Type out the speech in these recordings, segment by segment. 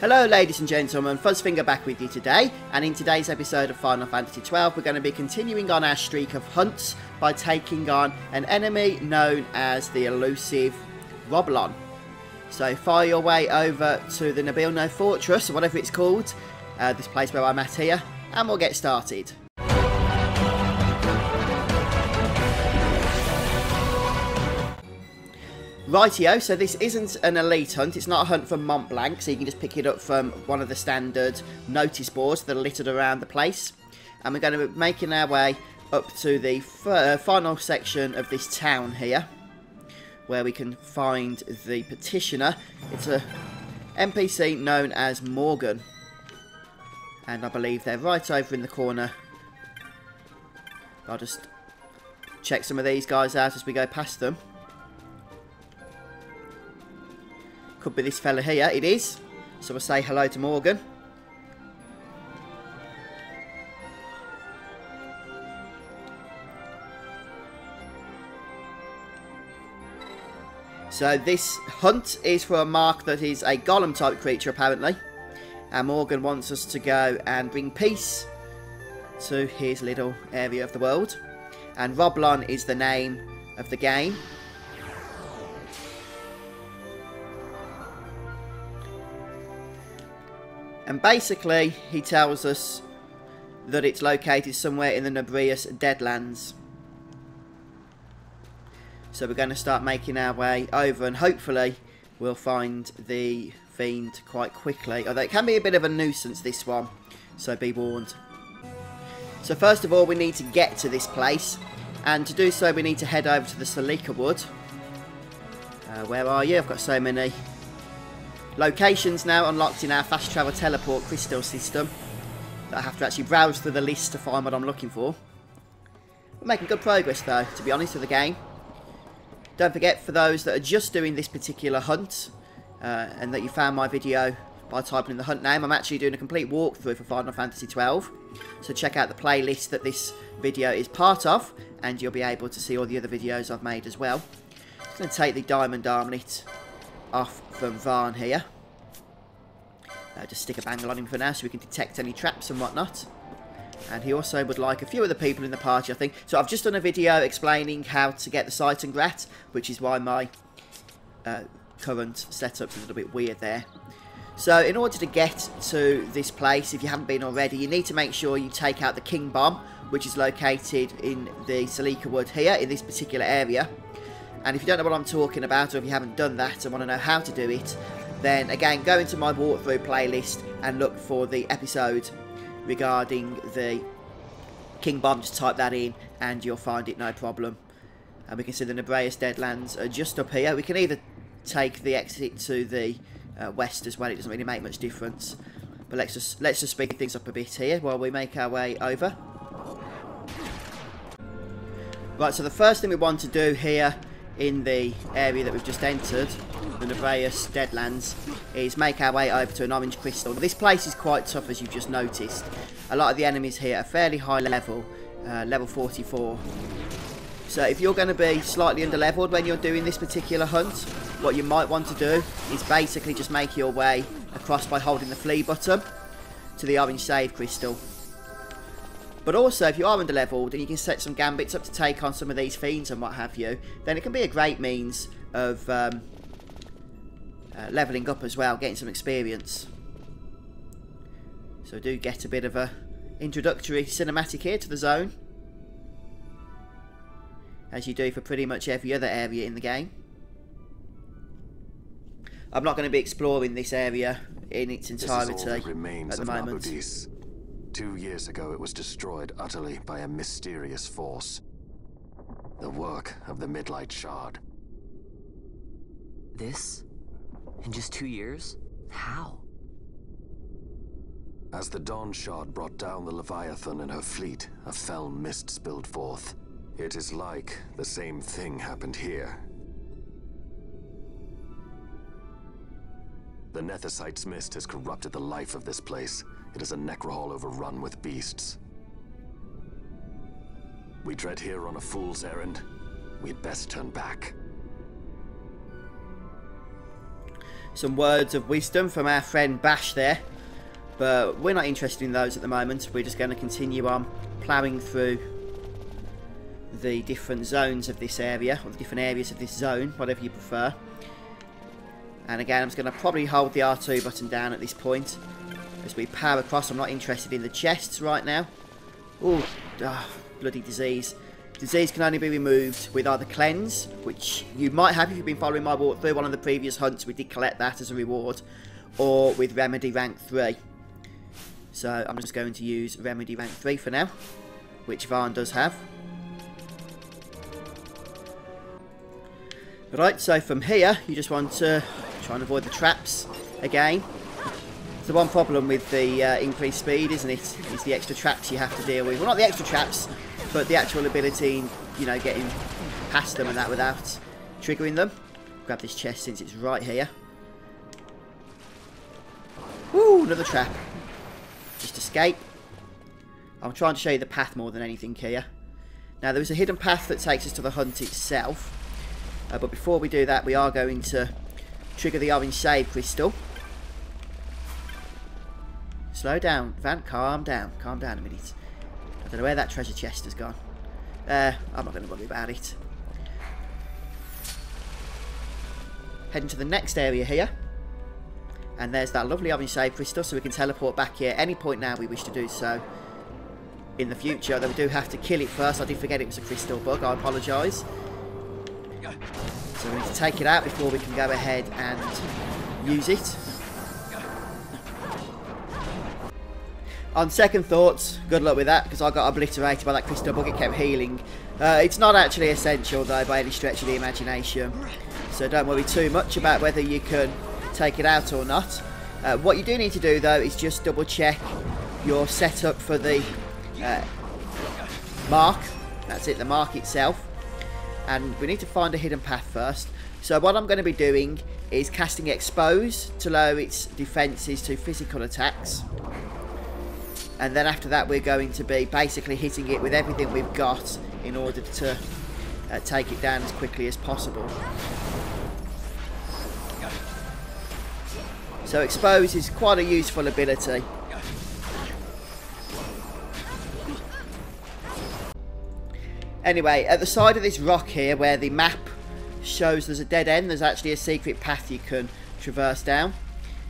Hello ladies and gentlemen, Fuzzfinger back with you today, and in today's episode of Final Fantasy XII we're going to be continuing on our streak of hunts by taking on an enemy known as the elusive Roblon. So fire your way over to the Nabilno Fortress, or whatever it's called, this place where I'm at here, and we'll get started. Rightio, so this isn't an elite hunt, it's not a hunt from Mont Blanc, so you can just pick it up from one of the standard notice boards that are littered around the place. And we're going to be making our way up to the final section of this town here, where we can find the petitioner. It's a NPC known as Morgan, and I believe they're right over in the corner. I'll just check some of these guys out as we go past them. Could be this fella here. It is. So we'll say hello to Morgan. So this hunt is for a mark that is a golem type creature apparently. And Morgan wants us to go and bring peace to his little area of the world. And Roblon is the name of the game. And basically, he tells us that it's located somewhere in the Nebrius Deadlands. So we're going to start making our way over, and hopefully we'll find the fiend quite quickly. Although it can be a bit of a nuisance, this one, so be warned. So first of all, we need to get to this place, and to do so we need to head over to the Salika Wood. Where are you? I've got so many locations now unlocked in our fast travel teleport crystal system that I have to actually browse through the list to find what I'm looking for. We're making good progress though, to be honest, with the game. Don't forget, for those that are just doing this particular hunt and that you found my video by typing in the hunt name, I'm actually doing a complete walkthrough for Final Fantasy XII. So check out the playlist that this video is part of, and you'll be able to see all the other videos I've made as well. I'm going to take the diamond armlet off from Varn here. Just stick a bangle on him for now so we can detect any traps and whatnot. And he also would like a few other people in the party, I think. So I've just done a video explaining how to get the Seitengrat, which is why my current setup's a little bit weird there. So in order to get to this place, if you haven't been already, you need to make sure you take out the King Bomb, which is located in the Salika Wood here, in this particular area. And if you don't know what I'm talking about, or if you haven't done that and want to know how to do it, then again, go into my walkthrough playlist and look for the episode regarding the King Bomb. Just type that in and you'll find it, no problem. And we can see the Nebrius Deadlands are just up here. We can either take the exit to the west as well. It doesn't really make much difference. But let's just speed things up a bit here while we make our way over. Right, so the first thing we want to do here in the area that we've just entered, the Nebrius Deadlands, is make our way over to an orange crystal. This place is quite tough, as you've just noticed. A lot of the enemies here are fairly high level, level 44. So if you're going to be slightly under leveled when you're doing this particular hunt, what you might want to do is basically just make your way across by holding the flee button to the orange save crystal. But also, if you are under-leveled and you can set some gambits up to take on some of these fiends and what have you, then it can be a great means of levelling up as well, getting some experience. So do get a bit of a introductory cinematic here to the zone, as you do for pretty much every other area in the game. I'm not going to be exploring this area in its entirety at the moment. 2 years ago, it was destroyed utterly by a mysterious force. The work of the Midlight Shard. This? In just 2 years? How? As the Dawn Shard brought down the Leviathan and her fleet, a fell mist spilled forth. It is like the same thing happened here. The Nethicite's mist has corrupted the life of this place. It is a necrohol overrun with beasts. We tread here on a fool's errand. We'd best turn back. some words of wisdom from our friend Bash there. But we're not interested in those at the moment. We're just going to continue on ploughing through the different zones of this area, or the different areas of this zone, whatever you prefer. And again, I'm just going to probably hold the R2 button down at this point as we power across. I'm not interested in the chests right now. Oh, bloody disease. Disease can only be removed with either cleanse, which you might have if you've been following my walkthrough. One of the previous hunts, we did collect that as a reward, or with remedy rank 3. So I'm just going to use remedy rank 3 for now, which Varn does have. Right, so from here, you just want to try and avoid the traps again. The one problem with the increased speed, isn't it, is the extra traps you have to deal with. Well, not the extra traps, but the actual ability in, you know, getting past them and that without triggering them. Grab this chest since it's right here. Woo, another trap. Just escape. I'm trying to show you the path more than anything here. Now, there is a hidden path that takes us to the hunt itself. But before we do that, we are going to trigger the orange save crystal. Slow down, Van. Calm down. Calm down a minute. I don't know where that treasure chest has gone. I'm not going to worry about it. Heading to the next area here. And there's that lovely orange save crystal, so we can teleport back here any point now we wish to do so in the future. Though we do have to kill it first. I did forget it was a crystal bug. I apologise. So we need to take it out before we can go ahead and use it. On second thoughts, good luck with that, because I got obliterated by that crystal bug. It kept healing. It's not actually essential, though, by any stretch of the imagination. So don't worry too much about whether you can take it out or not. What you do need to do, though, is just double check your setup for the mark. That's it, the mark itself. And we need to find a hidden path first. So what I'm going to be doing is casting Expose to lower its defences to physical attacks. And then after that, we're going to be basically hitting it with everything we've got in order to take it down as quickly as possible. So Expose is quite a useful ability. Anyway, at the side of this rock here, where the map shows there's a dead end, there's actually a secret path you can traverse down.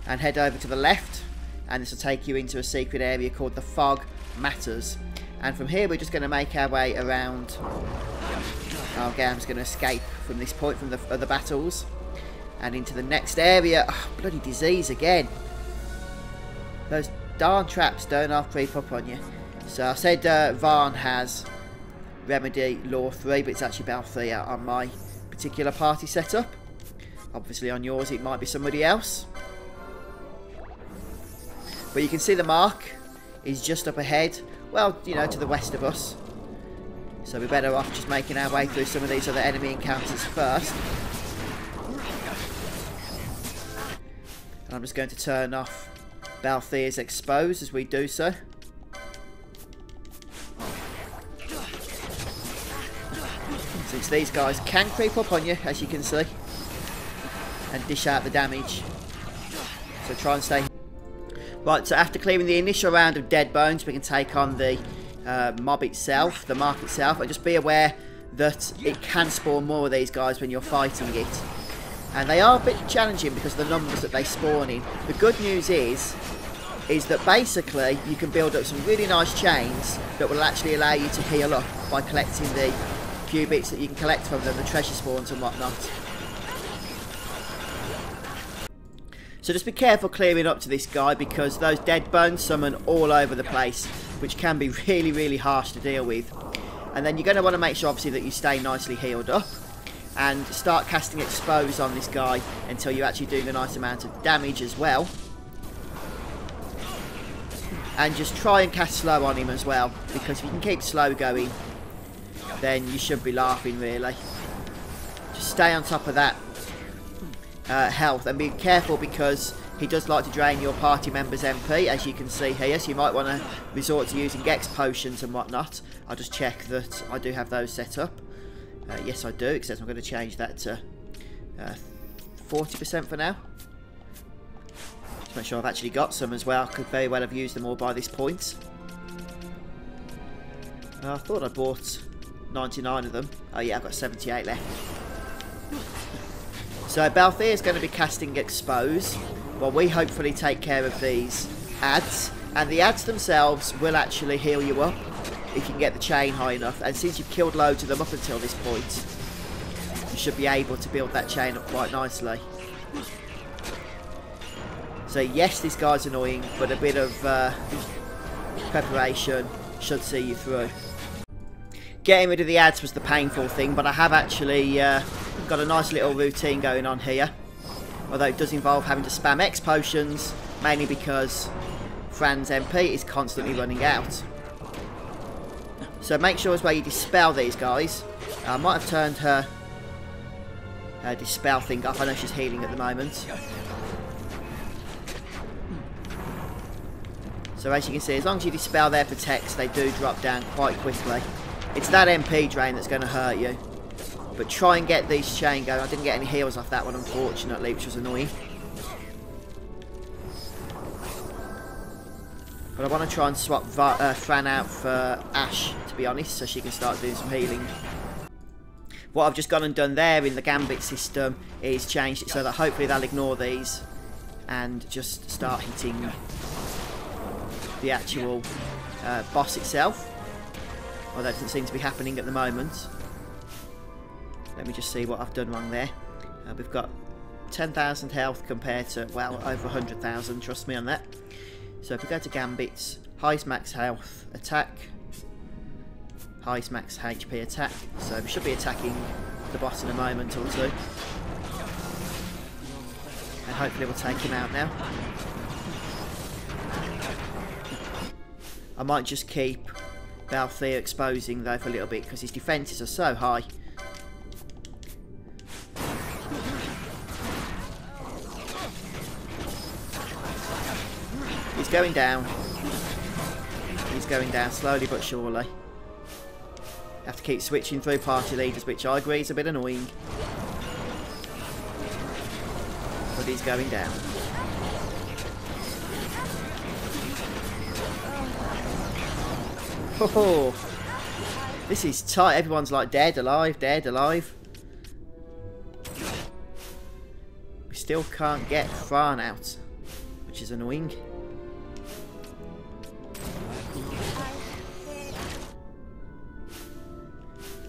And head over to the left, and this will take you into a secret area called the Fog Matters. And from here, we're just going to make our way around. Oh, okay, I'm just going to escape from this point, from the other battles. And into the next area. Oh, bloody disease again. Those darn traps don't half creep up on you. So I said Varn has Remedy Law 3, but it's actually Bal 3 out on my particular party setup. Obviously on yours it might be somebody else. But you can see the mark is just up ahead. Well, you know, to the west of us. So we're better off just making our way through some of these other enemy encounters first. And I'm just going to turn off Balthier's Expose as we do so. Since these guys can creep up on you, as you can see, and dish out the damage. So try and stay. Right, so after clearing the initial round of dead bones, we can take on the mob itself, the mark itself, and just be aware that it can spawn more of these guys when you're fighting it. And they are a bit challenging because of the numbers that they spawn in. The good news is that basically you can build up some really nice chains that will actually allow you to heal up by collecting the few bits that you can collect from them, the treasure spawns and whatnot. So just be careful clearing up to this guy, because those dead bones summon all over the place, which can be really, really harsh to deal with. And then you're going to want to make sure, obviously, that you stay nicely healed up and start casting Expose on this guy until you're actually doing a nice amount of damage as well. And just try and cast slow on him as well, because if you can keep slow going, then you should be laughing, really. Just stay on top of that health, and be careful because he does like to drain your party members' MP, as you can see here, so you might want to resort to using Gex potions and whatnot. I'll just check that I do have those set up. Yes, I do, except I'm going to change that to 40% for now. Not sure I've actually got some as well. Could very well have used them all by this point. I thought I bought 99 of them. Oh yeah, I've got 78 left. So Balthea's going to be casting Expose, while we hopefully take care of these ads. And the ads themselves will actually heal you up if you can get the chain high enough. And since you've killed loads of them up until this point, you should be able to build that chain up quite nicely. So yes, this guy's annoying, but a bit of preparation should see you through. Getting rid of the ads was the painful thing, but I have actually got a nice little routine going on here. Although it does involve having to spam X potions, mainly because Fran's MP is constantly running out. So make sure as well you dispel these guys. I might have turned her dispel thing off. I know she's healing at the moment. So as you can see, as long as you dispel their protects, they do drop down quite quickly. It's that MP drain that's going to hurt you. But try and get these chain going. I didn't get any heals off that one, unfortunately, which was annoying. But I want to try and swap Fran out for Ash, to be honest, so she can start doing some healing. What I've just gone and done there in the Gambit system is changed it so that hopefully they'll ignore these and just start hitting the actual boss itself. Although it doesn't seem to be happening at the moment. Let me just see what I've done wrong there. We've got 10,000 health compared to, well, over 100,000, trust me on that. So if we go to Gambits, highest max health, attack, highest max HP attack. So we should be attacking the boss in a moment or two. And hopefully we'll take him out now. I might just keep Balthea exposing though for a little bit because his defences are so high. He's going down. He's going down slowly but surely. Have to keep switching through party leaders, which I agree is a bit annoying. But he's going down. Oh, this is tight. Everyone's like dead, alive, dead, alive. We still can't get Fran out, which is annoying.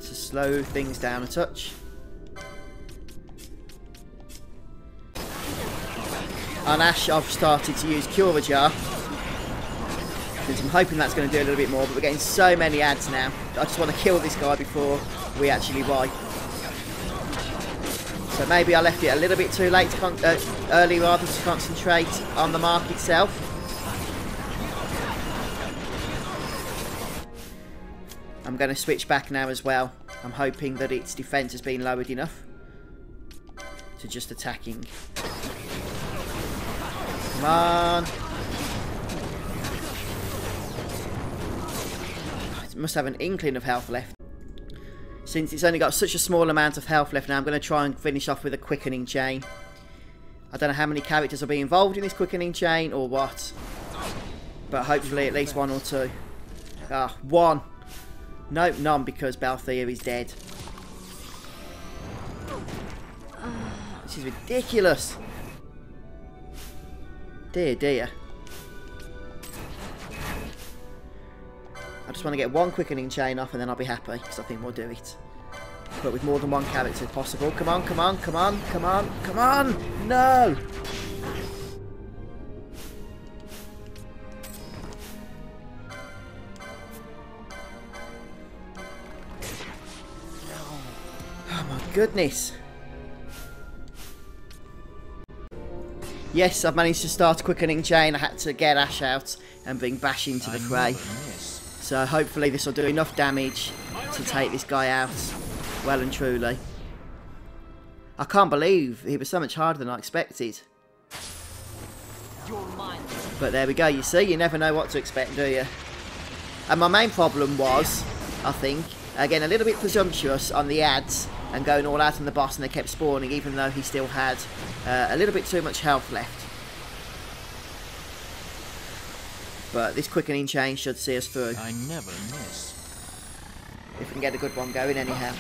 To slow things down a touch. On Ash, I've started to use Cura Jar. I'm hoping that's going to do a little bit more, but we're getting so many ads now. I just want to kill this guy before we actually wipe. So maybe I left it a little bit too late, to early rather, to concentrate on the mark itself. I'm going to switch back now as well. I'm hoping that its defence has been lowered enough to just attacking. Come on. It must have an inkling of health left. Since it's only got such a small amount of health left now, I'm going to try and finish off with a quickening chain. I don't know how many characters will be involved in this quickening chain or what. But hopefully at least one or two. Ah, one. Nope, none, because Balthea is dead. This is ridiculous. Dear, dear. I just want to get one quickening chain off and then I'll be happy, because I think we'll do it. But with more than one character if possible. Come on, come on, come on, come on, come on! No! Oh my goodness. Yes, I've managed to start a quickening chain. I had to get Ash out and bring Bash into the fray. So hopefully this will do enough damage to take this guy out well and truly. I can't believe he was so much harder than I expected. But there we go, you see, you never know what to expect, do you? And my main problem was, I think, again, a little bit presumptuous on the ads and going all out on the boss, and they kept spawning even though he still had a little bit too much health left. But this quickening chain should see us through. I never miss. If we can get a good one going anyhow.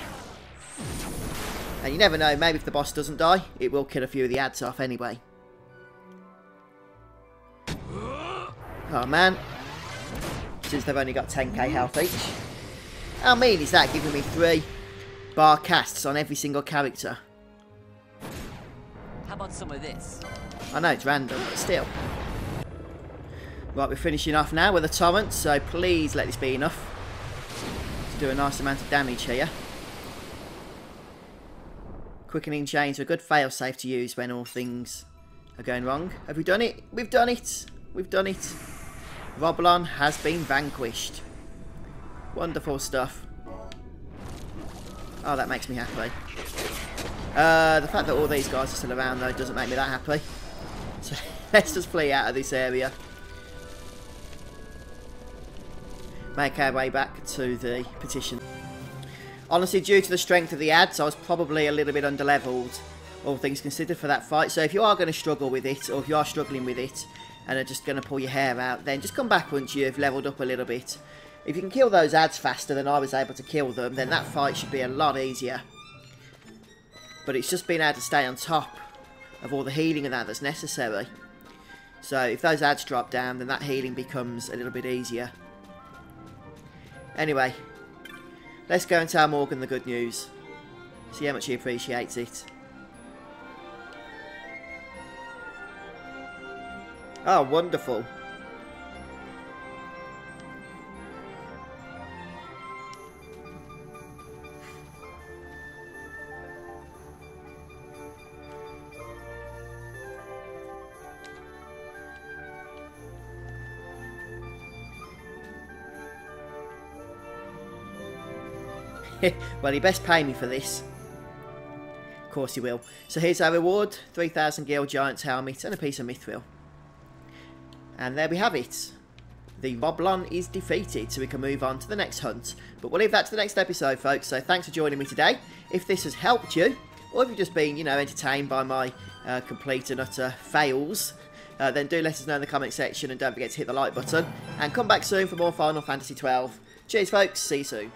And you never know, maybe if the boss doesn't die, it will kill a few of the ads off anyway. Oh man. Since they've only got 10k health each. How mean is that, giving me 3 bar casts on every single character? How about some of this? I know it's random, but still. Right, we're finishing off now with a torrent, so please let this be enough to do a nice amount of damage here. Quickening chains are a good failsafe to use when all things are going wrong. Have we done it? We've done it! We've done it! Roblon has been vanquished. Wonderful stuff. Oh, that makes me happy. The fact that all these guys are still around, though, doesn't make me that happy. So let's just flee out of this area. Make our way back to the petition. Honestly, due to the strength of the ads, I was probably a little bit underleveled, all things considered, for that fight. So if you are going to struggle with it, or if you are struggling with it, and are just going to pull your hair out, then just come back once you've leveled up a little bit. If you can kill those ads faster than I was able to kill them, then that fight should be a lot easier. But it's just being able to stay on top of all the healing and that's necessary. So if those ads drop down, then that healing becomes a little bit easier. Anyway, let's go and tell Morgan the good news. See how much he appreciates it. Oh, wonderful. Well, he best pay me for this. Of course he will. So here's our reward. 3,000 Guild Giant's helmet and a piece of mithril. And there we have it. The Roblon is defeated, so we can move on to the next hunt. But we'll leave that to the next episode, folks. So thanks for joining me today. If this has helped you, or if you've just been, you know, entertained by my complete and utter fails, then do let us know in the comment section, and don't forget to hit the like button. And come back soon for more Final Fantasy XII. Cheers, folks. See you soon.